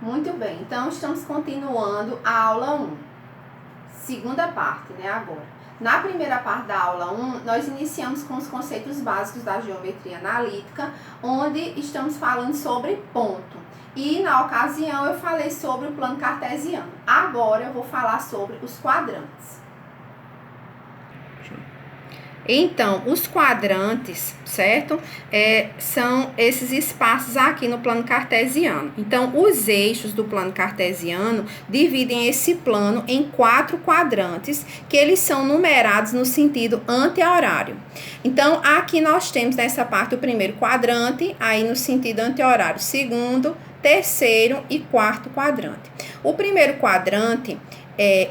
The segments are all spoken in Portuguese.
Muito bem, então estamos continuando a aula 1, segunda parte, né, agora. Na primeira parte da aula 1, nós iniciamos com os conceitos básicos da geometria analítica, onde estamos falando sobre ponto. E na ocasião eu falei sobre o plano cartesiano. Agora eu vou falar sobre os quadrantes. Então, os quadrantes, certo? São esses espaços aqui no plano cartesiano. Então, os eixos do plano cartesiano dividem esse plano em 4 quadrantes, que eles são numerados no sentido anti-horário. Então, aqui nós temos nessa parte o primeiro quadrante, aí no sentido anti-horário, segundo, terceiro e quarto quadrante. O primeiro quadrante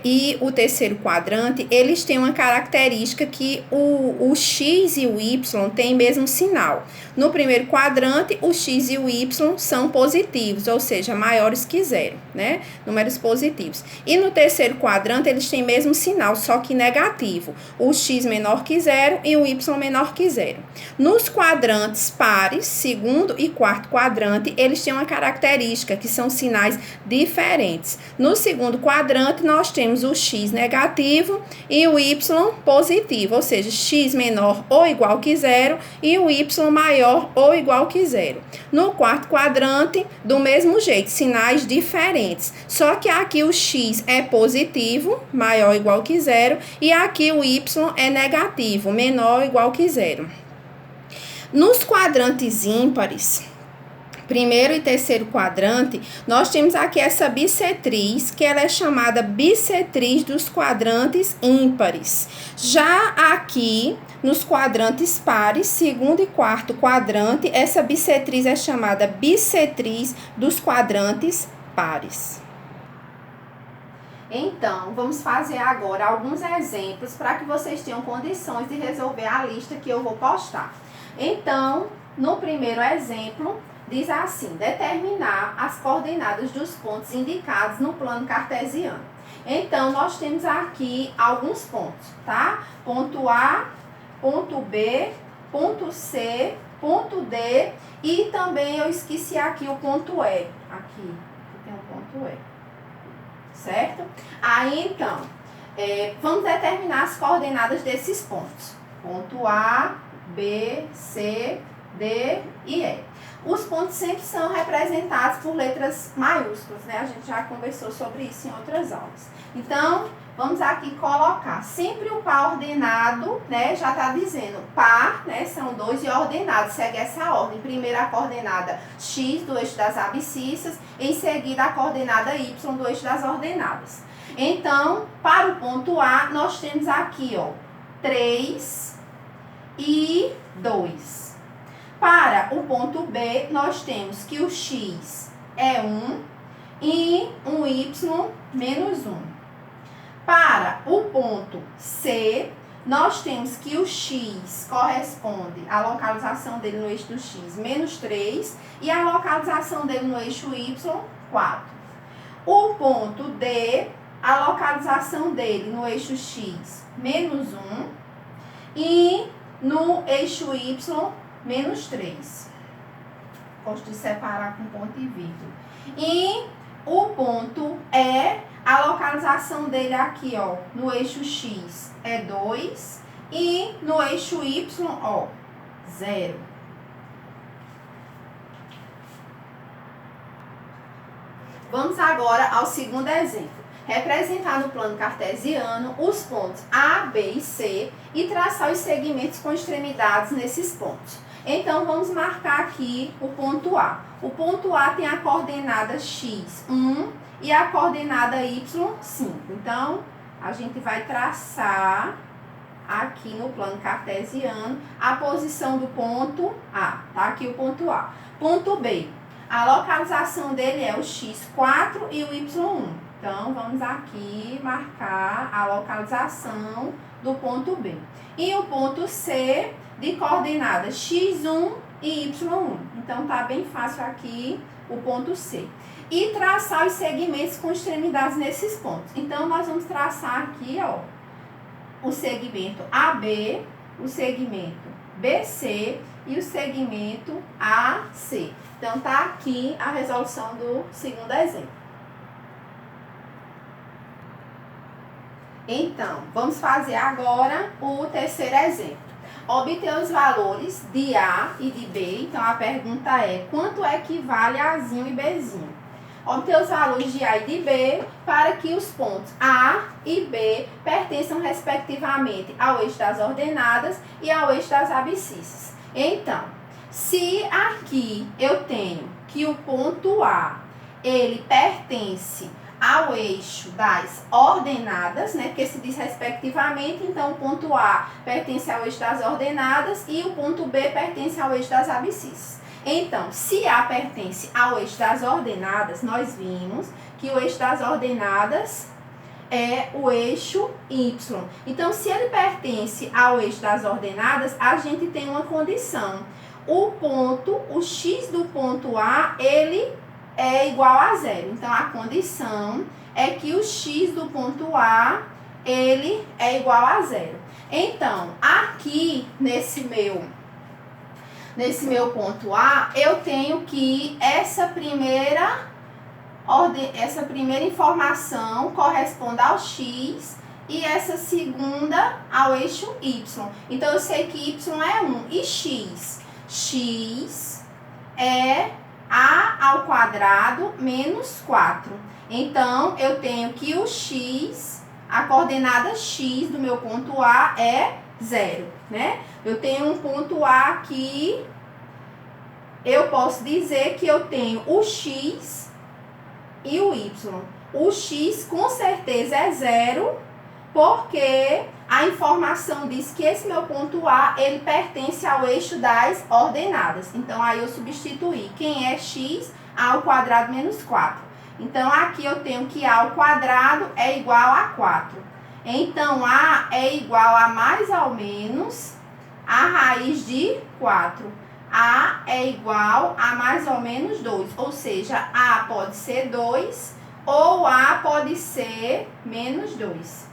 e o terceiro quadrante, eles têm uma característica que o X e o Y têm mesmo sinal. No primeiro quadrante, o X e o Y são positivos, ou seja, maiores que zero, né? Números positivos. E no terceiro quadrante, eles têm mesmo sinal, só que negativo. O X menor que zero e o Y menor que zero. Nos quadrantes pares, segundo e quarto quadrante, eles têm uma característica, que são sinais diferentes. No segundo quadrante, nós temos o X negativo e o Y positivo, ou seja, X menor ou igual que zero e o Y maior ou igual que zero. No quarto quadrante, do mesmo jeito, sinais diferentes, só que aqui o X é positivo, maior ou igual que zero, e aqui o Y é negativo, menor ou igual que zero. Nos quadrantes ímpares, primeiro e terceiro quadrante, nós temos aqui essa bissetriz, que ela é chamada bissetriz dos quadrantes ímpares. Já aqui, nos quadrantes pares, segundo e quarto quadrante, essa bissetriz é chamada bissetriz dos quadrantes pares. Então, vamos fazer agora alguns exemplos para que vocês tenham condições de resolver a lista que eu vou postar. Então, no primeiro exemplo, diz assim: determinar as coordenadas dos pontos indicados no plano cartesiano. Então, nós temos aqui alguns pontos, tá? Ponto A, ponto B, ponto C, ponto D e também eu esqueci aqui o ponto E. Aqui tem um ponto E, certo? Aí, então, vamos determinar as coordenadas desses pontos. Ponto A, B, C, D e E. Os pontos sempre são representados por letras maiúsculas, né? A gente já conversou sobre isso em outras aulas. Então, vamos aqui colocar sempre o par ordenado, né? Já está dizendo par, né? São 2 e ordenado, segue essa ordem. Primeiro a coordenada X do eixo das abscissas, em seguida a coordenada Y do eixo das ordenadas. Então, para o ponto A, nós temos aqui, ó, 3 e 2. Para o ponto B, nós temos que o X é 1 e um Y menos 1. Para o ponto C, nós temos que o X corresponde à localização dele no eixo do X, menos 3, e a localização dele no eixo Y, 4. O ponto D, a localização dele no eixo X, menos 1, e no eixo Y, menos 3. Gosto de separar com ponto e vírgula. E o ponto E, a localização dele aqui, ó, no eixo X é 2 e no eixo Y, ó, 0. Vamos agora ao segundo exemplo. Representar no plano cartesiano os pontos A, B e C e traçar os segmentos com extremidades nesses pontos. Então, vamos marcar aqui o ponto A. O ponto A tem a coordenada X, 1, e a coordenada Y, 5. Então, a gente vai traçar aqui no plano cartesiano a posição do ponto A. Tá aqui o ponto A. Ponto B. A localização dele é o X, 4 e o Y, 1. Então, vamos aqui marcar a localização do ponto B. E o ponto C, de coordenadas x1 e y1. Então, tá bem fácil aqui o ponto C. E traçar os segmentos com extremidades nesses pontos. Então, nós vamos traçar aqui, ó, o segmento AB, o segmento BC e o segmento AC. Então, tá aqui a resolução do segundo exemplo. Então, vamos fazer agora o terceiro exemplo. Obter os valores de A e de B. Então, a pergunta é, quanto equivale a Azinho e Bzinho? Obter os valores de A e de B para que os pontos A e B pertençam respectivamente ao eixo das ordenadas e ao eixo das abscissas. Então, se aqui eu tenho que o ponto A, ele pertence ao eixo das ordenadas, né? Porque se diz respectivamente, então o ponto A pertence ao eixo das ordenadas e o ponto B pertence ao eixo das abscissas. Então, se A pertence ao eixo das ordenadas, nós vimos que o eixo das ordenadas é o eixo Y. Então, se ele pertence ao eixo das ordenadas, a gente tem uma condição. O X do ponto A, ele é igual a zero. Então, a condição é que o X do ponto A, ele é igual a zero. Então, aqui nesse meu ponto A, eu tenho que essa primeira informação corresponde ao X e essa segunda ao eixo Y. Então, eu sei que Y é 1 e X é A ao quadrado menos 4. Então, eu tenho que o X, a coordenada X do meu ponto A é 0, né? Eu tenho um ponto A aqui, eu posso dizer que eu tenho o X e o Y. O X com certeza é 0, porque a informação diz que esse meu ponto A, ele pertence ao eixo das ordenadas. Então, aí eu substituí. Quem é X? A ao quadrado menos 4. Então, aqui eu tenho que A ao quadrado é igual a 4. Então, A é igual a mais ou menos a raiz de 4. A é igual a mais ou menos 2. Ou seja, A pode ser 2 ou A pode ser menos 2.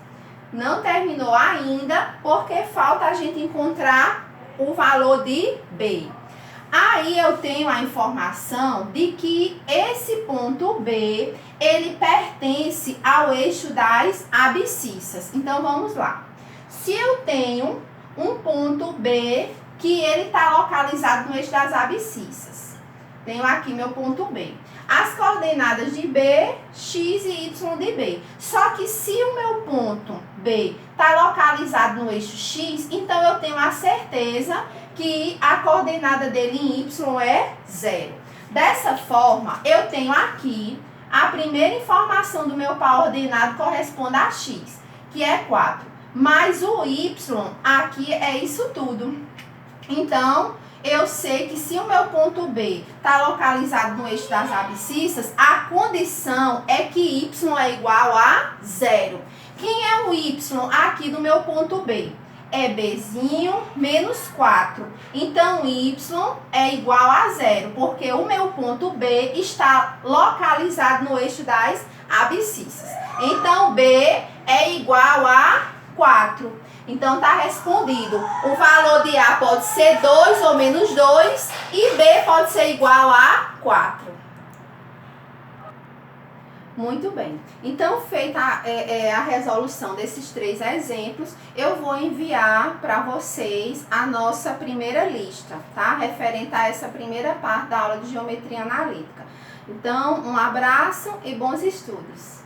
Não terminou ainda, porque falta a gente encontrar o valor de B. Aí eu tenho a informação de que esse ponto B, ele pertence ao eixo das abscissas. Então, vamos lá. Se eu tenho um ponto B que ele está localizado no eixo das abscissas, tenho aqui meu ponto B. As coordenadas de B, X e Y de B. Só que se o meu ponto B está localizado no eixo X, então eu tenho a certeza que a coordenada dele em Y é 0. Dessa forma, eu tenho aqui a primeira informação do meu par ordenado corresponde a X, que é 4. Mas o Y aqui é isso tudo. Então, eu sei que se o meu ponto B está localizado no eixo das abscissas, a condição é que Y é igual a 0. Quem é o Y aqui do meu ponto B? É Bzinho menos 4. Então, Y é igual a 0, porque o meu ponto B está localizado no eixo das abscissas. Então, B é igual a 4. Então, está respondido. O valor de A pode ser 2 ou menos 2 e B pode ser igual a 4. Muito bem. Então, feita a resolução desses 3 exemplos, eu vou enviar para vocês a nossa primeira lista, tá? Referente a essa primeira parte da aula de geometria analítica. Então, um abraço e bons estudos.